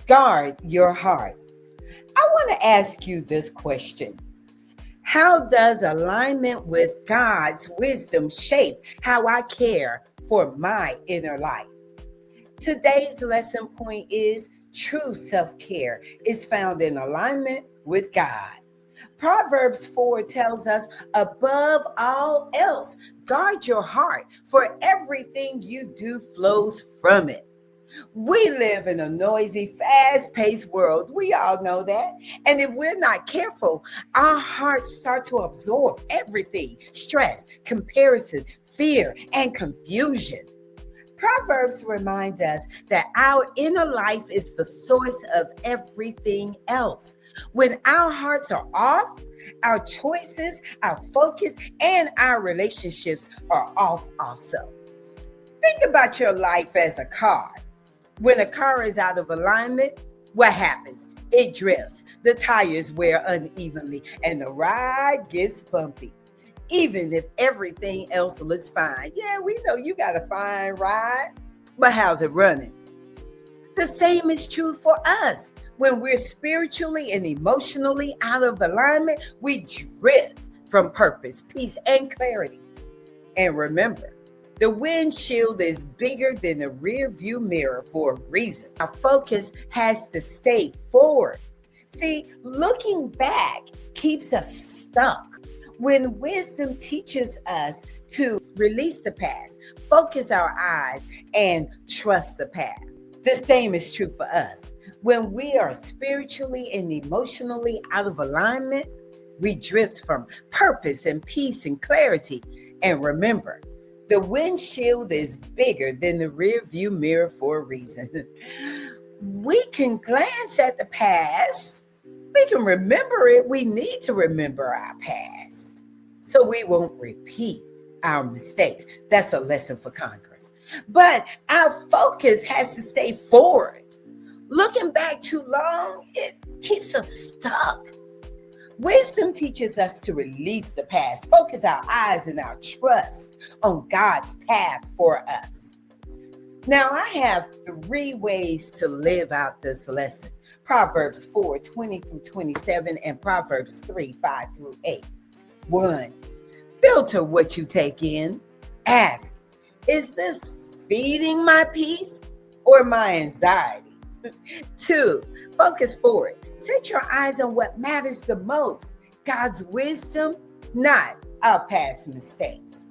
Guard your heart. I want to ask you this question. How does alignment with God's wisdom shape how I care for my inner life? Today's lesson point is true self-care is found in alignment with God. Proverbs 4 tells us, above all else, guard your heart, for everything you do flows from it. We live in a noisy, fast-paced world. We all know that. And if we're not careful, our hearts start to absorb everything: stress, comparison, fear, and confusion. Proverbs remind us that our inner life is the source of everything else. When our hearts are off, our choices, our focus, and our relationships are off also. Think about your life as a car. When a car is out of alignment, what happens? It drifts, the tires wear unevenly, and the ride gets bumpy. Even if everything else looks fine. Yeah, we know you got a fine ride, but how's it running? The same is true for us. When we're spiritually and emotionally out of alignment, we drift from purpose, peace, and clarity. And remember, the windshield is bigger than the rear view mirror for a reason. Our focus has to stay forward. See, looking back keeps us stuck. When wisdom teaches us to release the past, focus our eyes, and trust the path. The same is true for us. When we are spiritually and emotionally out of alignment, we drift from purpose and peace and clarity. And remember, the windshield is bigger than the rear view mirror for a reason. We can glance at the past. We can remember it. We need to remember our past so we won't repeat our mistakes. That's a lesson for Congress. But our focus has to stay forward. Looking back too long, it keeps us stuck. Wisdom teaches us to release the past, focus our eyes and our trust on God's path for us. Now, I have 3 ways to live out this lesson. Proverbs 4, 20 through 27, and Proverbs 3, 5 through 8. 1. Filter what you take in. Ask, is this feeding my peace or my anxiety? 2. Focus forward. Set your eyes on what matters the most, God's wisdom, not our past mistakes.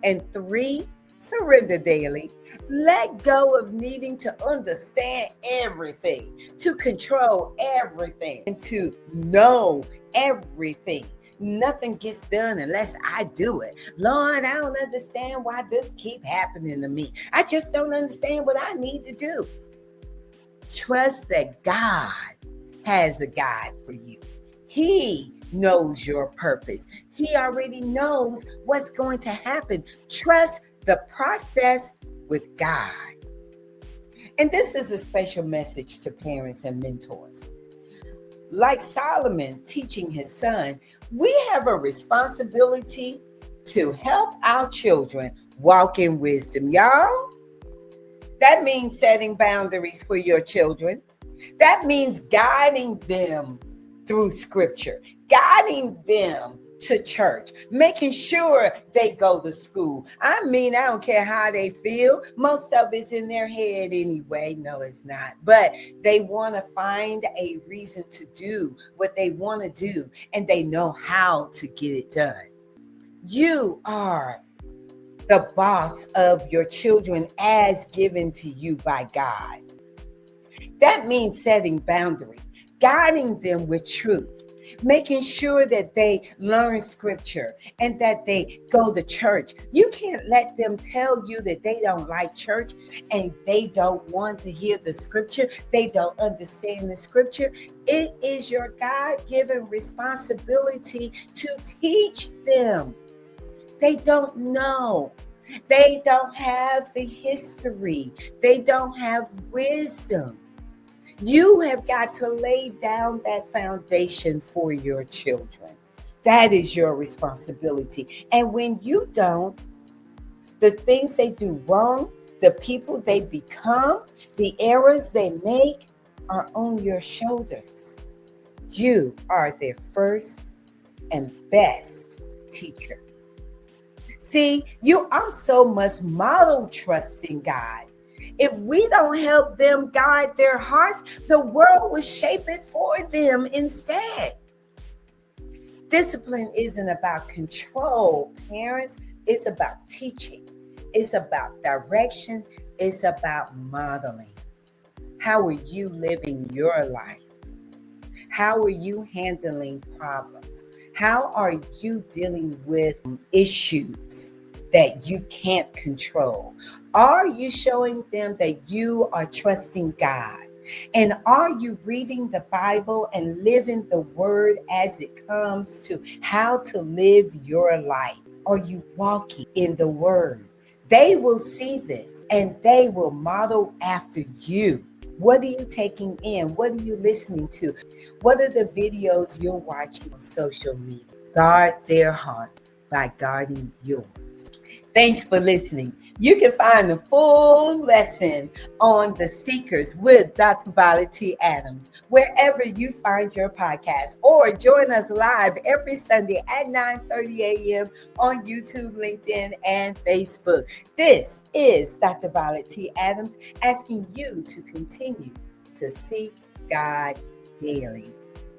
And 3. Surrender daily. Let go of needing to understand everything, to control everything, and to know everything. Nothing gets done unless I do it. Lord, I don't understand why this keep happening to me. I just don't understand what I need to do. Trust that God has a guide for you. He knows your purpose. He already knows what's going to happen. Trust the process with God. And this is a special message to parents and mentors. Like Solomon teaching his son, we have a responsibility to help our children walk in wisdom. Y'all, that means setting boundaries for your children. That means guiding them through scripture, guiding them to church, making sure they go to school. I mean, I don't care how they feel. Most of it's in their head anyway. No, it's not. But they want to find a reason to do what they want to do, and they know how to get it done. You are the boss of your children as given to you by God. That means setting boundaries, guiding them with truth, making sure that they learn scripture and that they go to church. You can't let them tell you that they don't like church and they don't want to hear the scripture. They don't understand the scripture. It is your God-given responsibility to teach them. They don't know. They don't have the history. They don't have wisdom. You have got to lay down that foundation for your children. That is your responsibility. And when you don't, the things they do wrong, the people they become, the errors they make are on your shoulders. You are their first and best teacher. See, you also must model trust in God. If we don't help them guide their hearts, the world will shape it for them instead. Discipline isn't about control, parents. It's about teaching. It's about direction. It's about modeling. How are you living your life? How are you handling problems? How are you dealing with issues that you can't control? Are you showing them that you are trusting God? And are you reading the Bible and living the word as it comes to how to live your life? Are you walking in the word? They will see this and they will model after you. What are you taking in? What are you listening to? What are the videos you're watching on social media? Guard their heart by guarding yours. Thanks for listening. You can find the full lesson on The Seekers with Dr. Violet T. Adams wherever you find your podcast, or join us live every Sunday at 9:30 a.m. on YouTube, LinkedIn, and Facebook. This is Dr. Violet T. Adams asking you to continue to seek God daily.